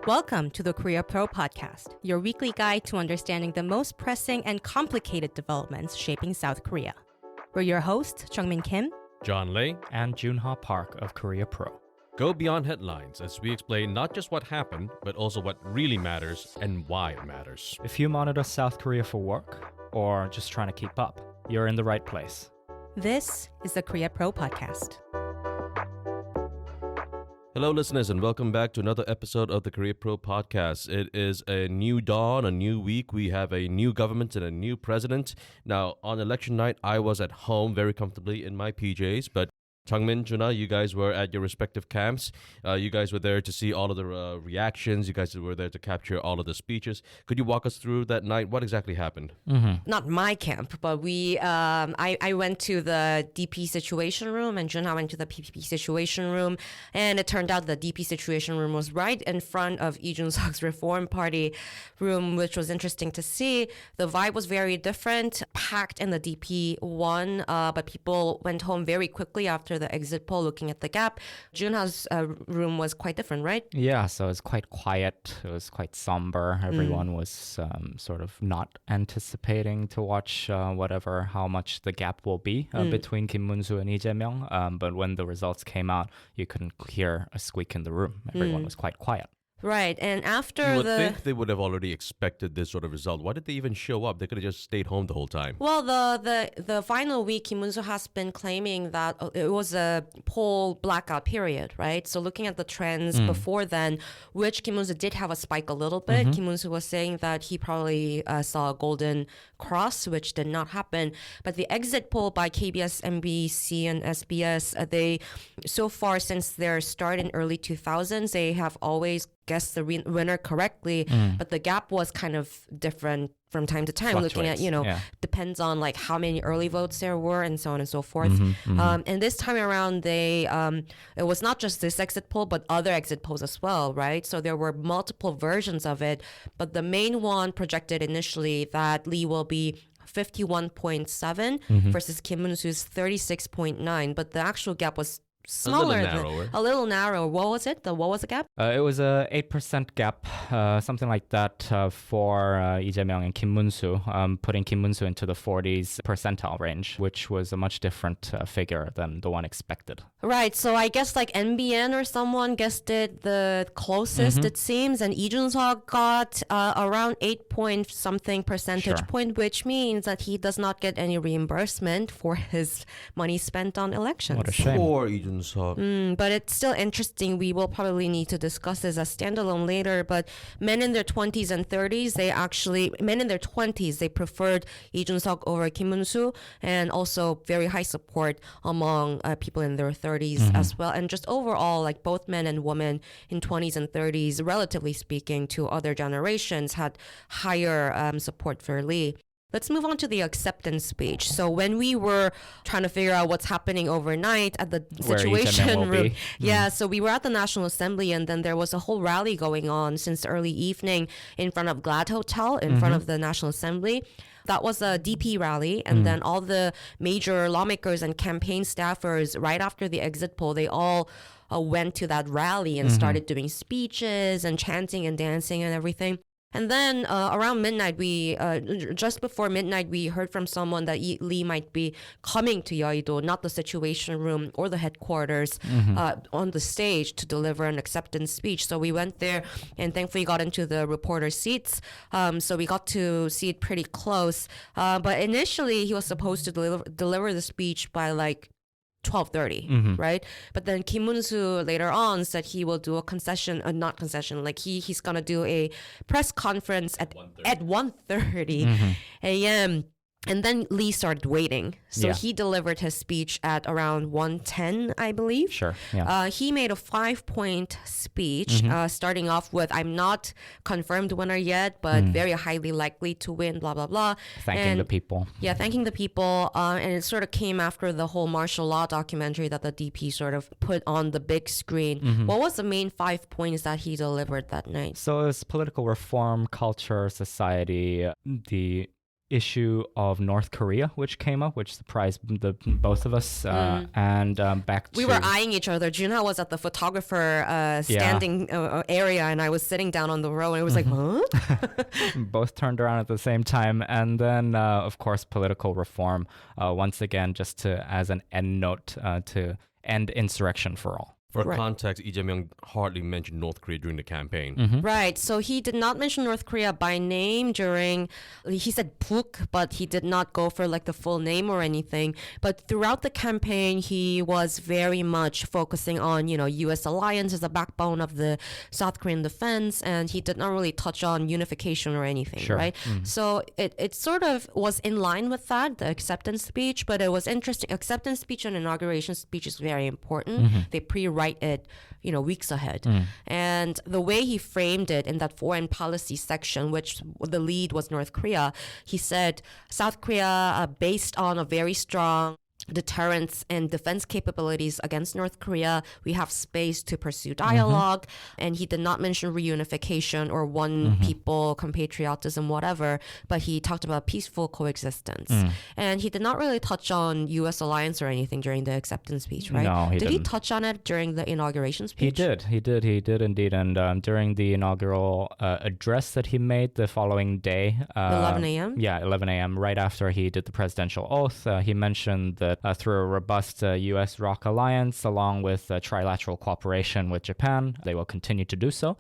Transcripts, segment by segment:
Welcome to the Korea Pro Podcast, your weekly guide to understanding the most pressing and complicated developments shaping South Korea. We're your hosts, Jeongmin Kim, John Lei, and Joon Ha Park of Korea Pro. Go beyond headlines as we explain not just what happened, but also what really matters and why it matters. If you monitor South Korea for work or just trying to keep up, you're in the right place. This is the Korea Pro Podcast. Hello, listeners, and welcome back to another episode of the Korea Pro Podcast. It is a new dawn, a new week. We have a new government and a new president. Now, on election night, I was at home very comfortably in my PJs, but Jeongmin, Joon Ha, you guys were at your respective camps. You guys were there to see all of the reactions. You guys were there to capture all of the speeches. Could you walk us through that night? What exactly happened? Not my camp, but I went to the DP situation room and Joon Ha went to the PPP situation room. And it turned out the DP situation room was right in front of Lee Jun-seok's Reform Party room, which was interesting to see. The vibe was very different, packed in the DP one, but people went home very quickly after the exit poll looking at the gap. Joon Ha's room was quite different, right? Yeah, so it was quite quiet. It was quite somber. Everyone was sort of not anticipating to watch how much the gap will be between Kim Moon-soo and Lee Jae-myung. But when the results came out, you couldn't hear a squeak in the room. Everyone was quite quiet. Right, and after you would think they would have already expected this sort of result. Why did they even show up? They could have just stayed home the whole time. Well, the final week, Kim Moon-soo has been claiming that it was a poll blackout period, right? So looking at the trends before then, which Kim Moon-soo did have a spike a little bit. Kim Moon-soo was saying that he probably saw a golden cross, which did not happen. But the exit poll by KBS, MBC, and SBS, they so far since their start in early 2000s, they have always guessed the winner correctly, but the gap was kind of different from time to time, looking at, depends on like how many early votes there were and so on and so forth. And this time around, it was not just this exit poll, but other exit polls as well, right? So there were multiple versions of it, but the main one projected initially that Lee will be 51.7 versus Kim Moon-soo's 36.9, but the actual gap was smaller, a little narrow. What was it? What was the gap? It was a 8% gap, something like that, for Lee Jae-myung and Kim Moon-soo, putting Kim Moon-soo into the 40s percentile range, which was a much different figure than the one expected. Right. So I guess like NBN or someone guessed it the closest, it seems, and Lee Jun-seok got around 8 point something percentage point, which means that he does not get any reimbursement for his money spent on elections. What a shame. Poor Lee Jun-seok. But it's still interesting. We will probably need to discuss this as standalone later. But men in their 20s and 30s, they preferred Lee Jun-seok over Kim Moon-soo, and also very high support among people in their 30s as well. And just overall, like both men and women in 20s and 30s, relatively speaking to other generations, had higher support for Lee. Let's move on to the acceptance speech. So when we were trying to figure out what's happening overnight at the situation room, so we were at the National Assembly, and then there was a whole rally going on since early evening in front of Glad Hotel, in front of the National Assembly. That was a DP rally, and then all the major lawmakers and campaign staffers, right after the exit poll, they all went to that rally and started doing speeches and chanting and dancing and everything. And then around midnight, just before midnight, we heard from someone that Lee might be coming to Yeouido, not the situation room or the headquarters, on the stage to deliver an acceptance speech. So we went there and thankfully got into the reporter seats. So we got to see it pretty close. But initially, he was supposed to deliver the speech by like 12:30, right? But then Kim Moon-soo later on said he will do a he's gonna do a press conference at 1:30 a.m. And then Lee started waiting. So he delivered his speech at around 1:10, I believe. Sure. Yeah. He made a 5-point speech, starting off with, I'm not confirmed winner yet, but very highly likely to win, blah, blah, blah. Thanking the people. Yeah, thanking the people. And it sort of came after the whole martial law documentary that the DP sort of put on the big screen. What was the main 5 points that he delivered that night? So it was political reform, culture, society, the issue of North Korea, which came up, which surprised both of us. And back to... We were eyeing each other. Joon Ha was at the photographer standing area, and I was sitting down on the row, and it was like, huh? Both turned around at the same time. And then, of course, political reform, once again, just as an end note to end insurrection for all. For context, Lee Jae-myung hardly mentioned North Korea during the campaign. Right. So he did not mention North Korea by name he said Buk, but he did not go for like the full name or anything. But throughout the campaign, he was very much focusing on, U.S. alliance as a backbone of the South Korean defense. And he did not really touch on unification or anything, right? So it sort of was in line with that, the acceptance speech, but it was interesting. Acceptance speech and inauguration speech is very important. They pre-write it, weeks ahead. And the way he framed it in that foreign policy section, which the lead was North Korea, he said South Korea, based on a very strong deterrence and defense capabilities against North Korea, we have space to pursue dialogue. And he did not mention reunification or one people, compatriotism, whatever, but he talked about peaceful coexistence. And he did not really touch on U.S. alliance or anything during the acceptance speech, right? No, he didn't. He touch on it during the inauguration speech? He did indeed. And during the inaugural address that he made the following day, 11 a.m.? Yeah, 11 a.m., right after he did the presidential oath, he mentioned that through a robust U.S.-ROC alliance, along with trilateral cooperation with Japan, they will continue to do so.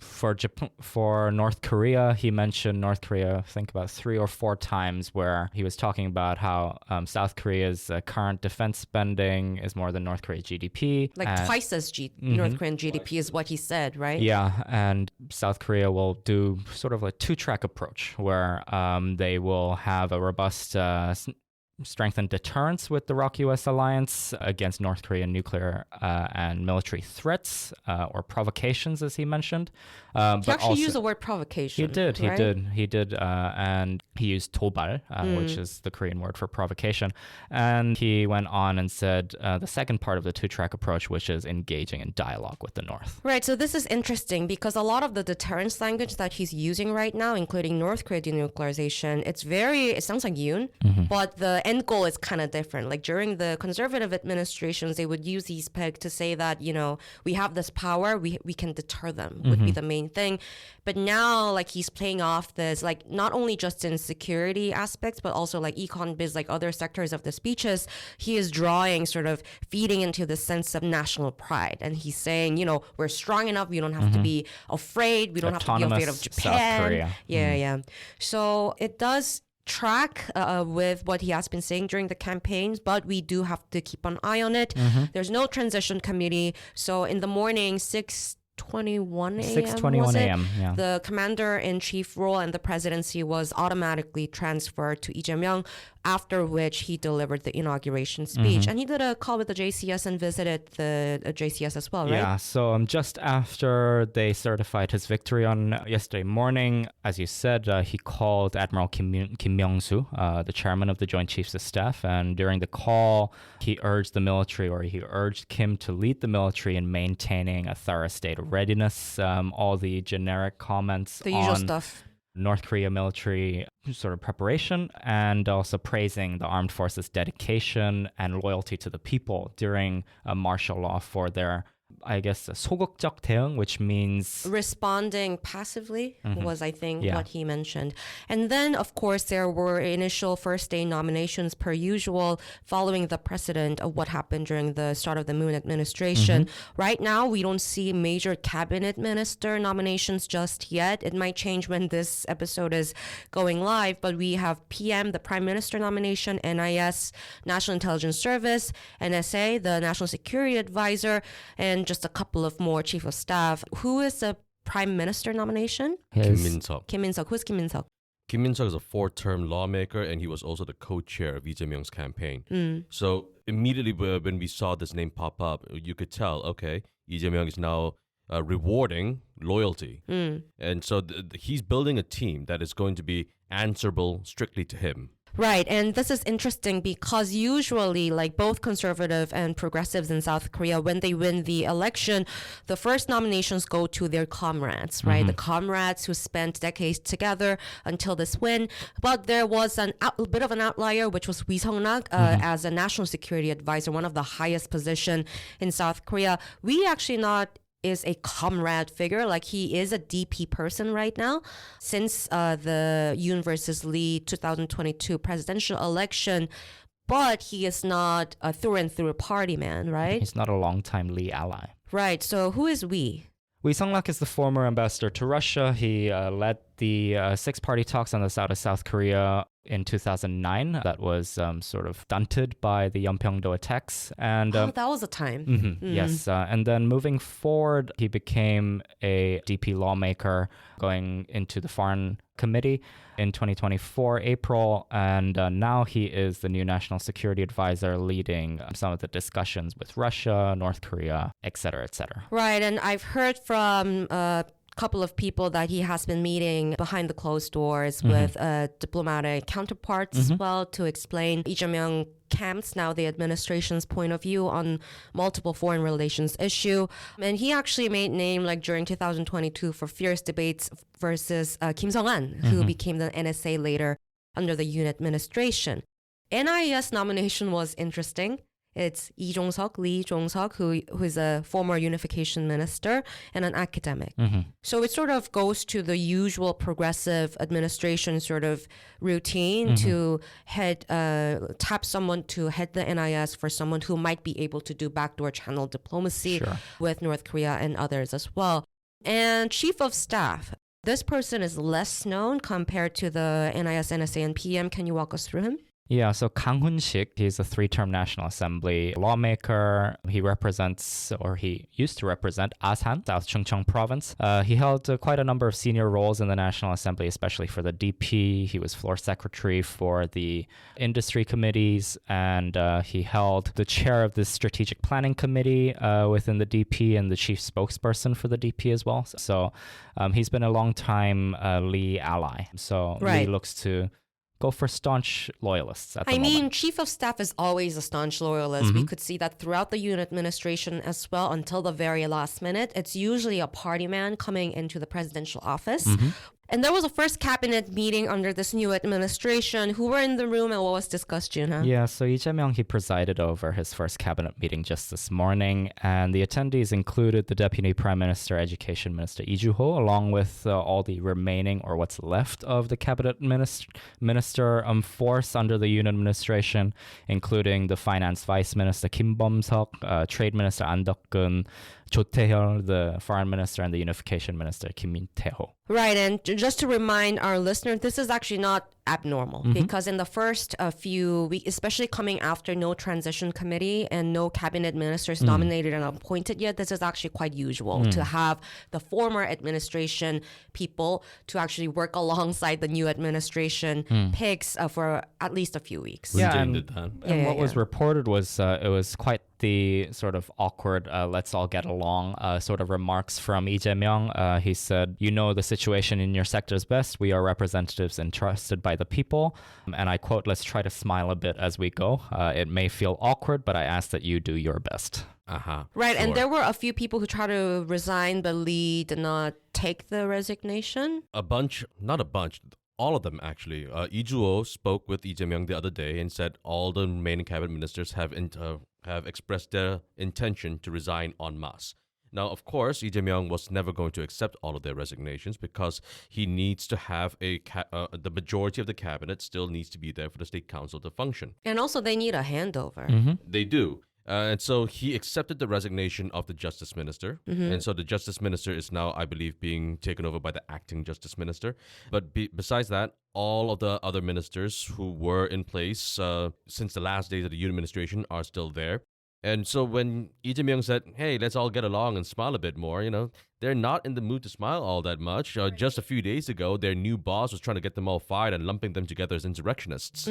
For North Korea, he mentioned North Korea, I think about 3 or 4 times, where he was talking about how South Korea's current defense spending is more than North Korea's GDP. Like twice as North Korean GDP is what he said, right? Yeah, and South Korea will do sort of a 2-track approach where they will have a robust strengthened deterrence with the ROC-US alliance against North Korean nuclear and military threats or provocations, as he mentioned. He actually used the word provocation. He did, right? And he used 도발, which is the Korean word for provocation. And he went on and said the second part of the 2-track approach, which is engaging in dialogue with the North. Right, so this is interesting because a lot of the deterrence language that he's using right now, including North Korea denuclearization, it sounds like Yoon, but the end goal is kind of different. Like during the conservative administrations, they would use these peg to say that, we have this power, we can deter them, would be the main thing. But now, like, he's playing off this, like, not only just in security aspects, but also like econ biz, like other sectors of the speeches, he is sort of feeding into the sense of national pride. And he's saying, we're strong enough, we don't have to be afraid, we don't have to be afraid of Japan. South Korea. Yeah. So it does track with what he has been saying during the campaigns, but we do have to keep an eye on it. There's no transition committee. So in the morning, 6:21 a.m. Yeah. The commander-in-chief role and the presidency was automatically transferred to Lee Jae-myung, after which he delivered the inauguration speech. And he did a call with the JCS and visited the JCS as well, right? Yeah, so just after they certified his victory on yesterday morning, as you said, he called Admiral Kim Moon-soo, the chairman of the Joint Chiefs of Staff, and during the call, he urged Kim to lead the military in maintaining a thorough state of readiness. All the generic comments the usual stuff. North Korea military sort of preparation, and also praising the armed forces' dedication and loyalty to the people during martial law for their, I guess, 소극적 대응, which means responding passively was, I think, what he mentioned. And then, of course, there were initial first day nominations per usual, following the precedent of what happened during the start of the Moon administration. Right now, we don't see major cabinet minister nominations just yet. It might change when this episode is going live, but we have PM, the Prime Minister nomination, NIS, National Intelligence Service, NSA, the National Security Advisor, and just a couple of more chief of staff. Who is the prime minister nomination? Kim Min-seok. Kim Min-seok. Who's Kim Min-seok? Kim Min-seok is a 4-term lawmaker, and he was also the co-chair of Lee Jae-myung's campaign. So immediately when we saw this name pop up, you could tell, okay, Lee Jae-myung is now rewarding loyalty. And so he's building a team that is going to be answerable strictly to him. Right, and this is interesting because usually, like both conservative and progressives in South Korea, when they win the election, the first nominations go to their comrades, right? The comrades who spent decades together until this win. But there was a bit of an outlier, which was Lee Sung-nak as a national security advisor, one of the highest position in South Korea. Lee actually not is a comrade figure, like he is a DP person right now. Since the Yoon versus Lee 2022 presidential election, but he is not a through and through party man, right? He's not a longtime Lee ally. Right, so who is Lee? Lee Sung-nak is the former ambassador to Russia. He led the six-party talks on the south of South Korea in 2009. That was sort of stunted by the Yeonpyeong-do attacks. And That was a time. Yes, and then moving forward, he became a DP lawmaker going into the Foreign Committee in 2024 April, and now he is the new national security advisor leading some of the discussions with Russia, North Korea, etc., etc. Right, and I've heard from a couple of people that he has been meeting behind the closed doors with diplomatic counterparts as well to explain Lee Jae-myung camp's, now the administration's point of view on multiple foreign relations issue. And he actually made name like during 2022 for fierce debates versus Kim Song-han, who became the NSA later under the Yoon administration. NIS nomination was interesting. It's Lee Jong-seok, who is a former unification minister and an academic. So it sort of goes to the usual progressive administration sort of routine to tap someone to head the NIS for someone who might be able to do backdoor channel diplomacy with North Korea and others as well. And chief of staff. This person is less known compared to the NIS, NSA, and PM. Can you walk us through him? Yeah, so Kang Hun-sik, he's a three-term National Assembly lawmaker. He represents, or he used to represent, Asan, South Chungcheong Province. He held quite a number of senior roles in the National Assembly, especially for the DP. He was floor secretary for the industry committees, and he held the chair of the strategic planning committee within the DP and the chief spokesperson for the DP as well. So he's been a long-time Lee ally. So Lee looks to go for staunch loyalists at the moment. I mean, chief of staff is always a staunch loyalist. We could see that throughout the Yoon administration as well until the very last minute. It's usually a party man coming into the presidential office. And there was a first cabinet meeting under this new administration. Who were in the room and what was discussed, Joon Ha? Yeah, so Lee Jae-myung, he presided over his first cabinet meeting just this morning, and the attendees included the Deputy Prime Minister, Education Minister Lee Ju-ho, along with all the remaining or what's left of the cabinet minister force under the Yoon administration, including the Finance Vice Minister Kim Moon-suk, Trade Minister An Deok-gun, Cho Tae-hyul, the Foreign Minister, and the Unification Minister Kim Min-seok. Right, and just to remind our listeners, this is actually not abnormal because in the first few weeks, especially coming after no transition committee and no cabinet ministers nominated and appointed yet, this is actually quite usual to have the former administration people to actually work alongside the new administration picks for at least a few weeks. And what was reported was it was quite the sort of awkward, let's all get along sort of remarks from Lee Jae-myung. He said, you know the situation in your sectors best. We are representatives entrusted by the people. And I quote, let's try to smile a bit as we go. It may feel awkward, but I ask that you do your best. Right, and there were a few people who tried to resign, but Lee did not take the resignation. Not a bunch. All of them, actually. Lee Ju-ho spoke with Lee Jae-myung the other day and said all the remaining cabinet ministers have expressed their intention to resign en masse. Now, of course, Lee Jae-myung was never going to accept all of their resignations because he needs to have the majority of the cabinet still needs to be there for the State Council to function. And also, they need a handover. They do. And so he accepted the resignation of the Justice Minister. And so the Justice Minister is now, I believe, being taken over by the acting Justice Minister. But besides that, all of the other ministers who were in place since the last days of the Yoon administration are still there. And so when Lee Jae-myung said, hey, let's all get along and smile a bit more, they're not in the mood to smile all that much. Just a few days ago, their new boss was trying to get them all fired and lumping them together as insurrectionists.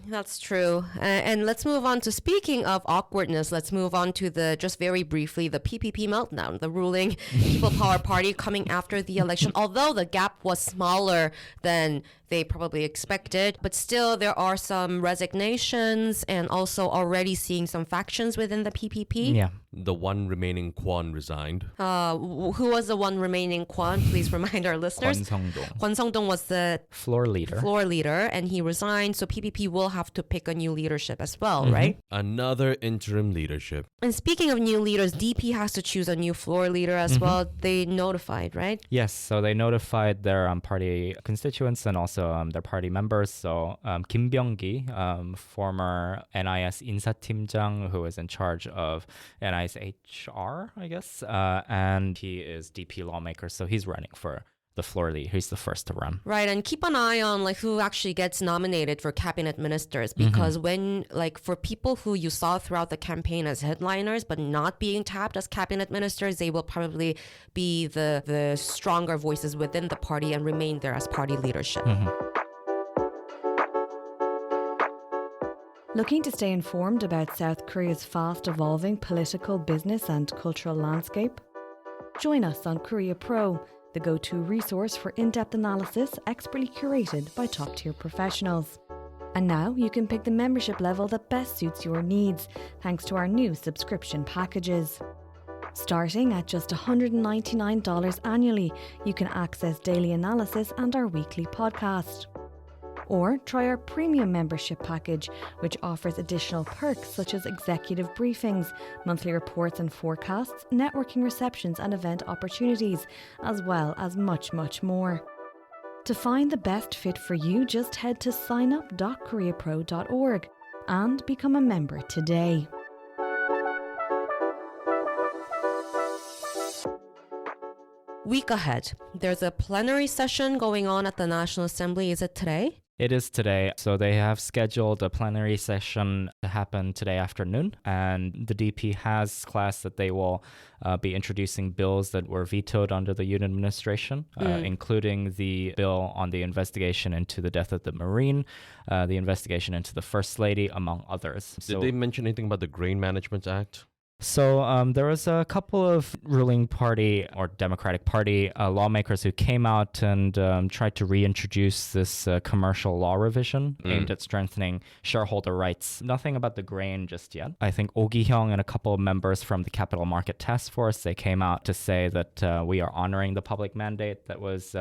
That's true. And let's move on to, speaking of awkwardness, let's move on to just very briefly, the PPP meltdown, the ruling People Power Party coming after the election. Although the gap was smaller than they probably expected. But still, there are some resignations and also already seeing some factions within the PPP. Yeah. The one remaining Kweon resigned. Who was the one remaining Kweon? Please remind our listeners. Kweon Seong-dong. Kweon Seong-dong was the Floor leader. and he resigned. So PPP will have to pick a new leadership as well, right? Another interim leadership. And speaking of new leaders, DP has to choose a new floor leader as well. They notified, right? Yes, so they notified their party constituents and also their party members. So Kim Byung-gi, former NIS 인사팀장, who is in charge of NIS HR, I guess, and he is DP lawmaker, so he's running for the floor lead. He's the first to run. Right, and keep an eye on like who actually gets nominated for cabinet ministers, because when like for people who you saw throughout the campaign as headliners but not being tapped as cabinet ministers, they will probably be the stronger voices within the party and remain there as party leadership. Looking to stay informed about South Korea's fast evolving political, business and cultural landscape? Join us on Korea Pro, the go-to resource for in-depth analysis expertly curated by top-tier professionals. And now you can pick the membership level that best suits your needs, thanks to our new subscription packages. Starting at just $199 annually, you can access daily analysis and our weekly podcast. Or try our premium membership package, which offers additional perks such as executive briefings, monthly reports and forecasts, networking receptions and event opportunities, as well as much, much more. To find the best fit for you, just head to signup.koreapro.org and become a member today. Week ahead, there's a plenary session going on at the National Assembly. Is it today? It is today. So they have scheduled a plenary session to happen today afternoon. And the DP has class that they will be introducing bills that were vetoed under the Yoon administration, including the bill on the investigation into the death of the Marine, the investigation into the First Lady, among others. Did they mention anything about the Grain Management Act? So there was a couple of ruling party or Democratic Party lawmakers who came out and tried to reintroduce this commercial law revision aimed at strengthening shareholder rights. Nothing about the grain just yet. I think Oh Gi-hyung and a couple of members from the Capital Market Task Force, they came out to say that we are honoring the public mandate that was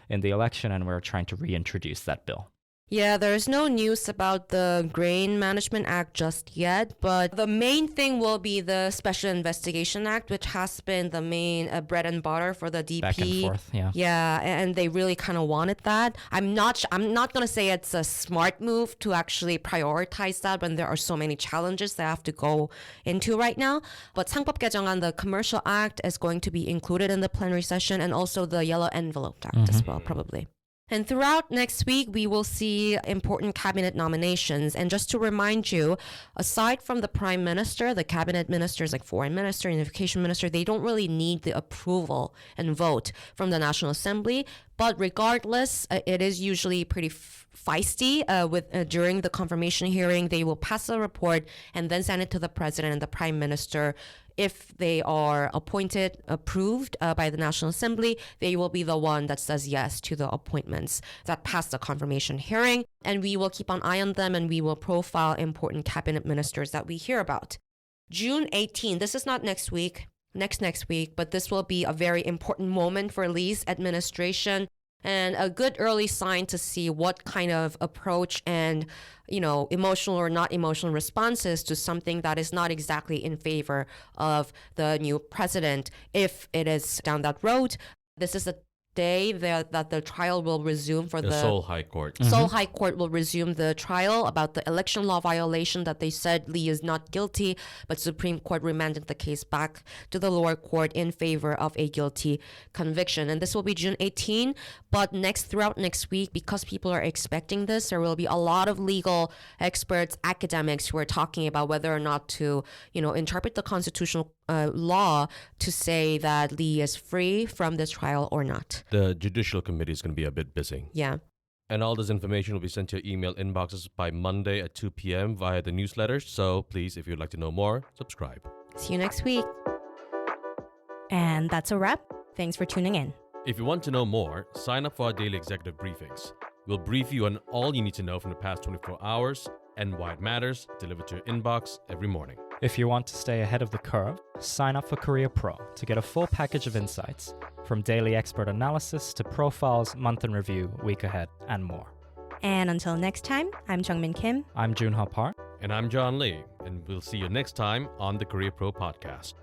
in the election and we're trying to reintroduce that bill. Yeah, there's no news about the Grain Management Act just yet, but the main thing will be the Special Investigation Act, which has been the main bread and butter for the DP. Back and forth, yeah. Yeah, and they really kind of wanted that. I'm not going to say it's a smart move to actually prioritize that when there are so many challenges they have to go into right now. But 상법 개정안, the Commercial Act, is going to be included in the plenary session, and also the Yellow Envelope Act as well, probably. And throughout next week, we will see important cabinet nominations. And just to remind you, aside from the prime minister, the cabinet ministers like foreign minister and education minister, they don't really need the approval and vote from the National Assembly. But regardless, it is usually pretty feisty. During the confirmation hearing, they will pass a report and then send it to the president and the prime minister. If they are approved by the National Assembly, they will be the one that says yes to the appointments that pass the confirmation hearing. And we will keep an eye on them and we will profile important cabinet ministers that we hear about. June 18, this is not next week, next week, but this will be a very important moment for Lee's administration and a good early sign to see what kind of approach and, emotional or not emotional responses to something that is not exactly in favor of the new president. If it is down that road, this is a day that the trial will resume for the Seoul High Court. Seoul High Court will resume the trial about the election law violation that they said Lee is not guilty, but Supreme Court remanded the case back to the lower court in favor of a guilty conviction. And this will be June 18. But throughout next week, because people are expecting this, there will be a lot of legal experts, academics who are talking about whether or not to, interpret the constitutional law to say that Lee is free from this trial or not. The Judicial Committee is going to be a bit busy. Yeah. And all this information will be sent to your email inboxes by Monday at 2 p.m. via the newsletter. So please, if you'd like to know more, subscribe. See you next week. And that's a wrap. Thanks for tuning in. If you want to know more, sign up for our daily executive briefings. We'll brief you on all you need to know from the past 24 hours and why it matters, delivered to your inbox every morning. If you want to stay ahead of the curve, sign up for Korea Pro to get a full package of insights, from daily expert analysis to profiles, month in review, week ahead, and more. And until next time, I'm Jeongmin Kim. I'm Joon Ha Park. And I'm John Lee, and we'll see you next time on the Korea Pro Podcast.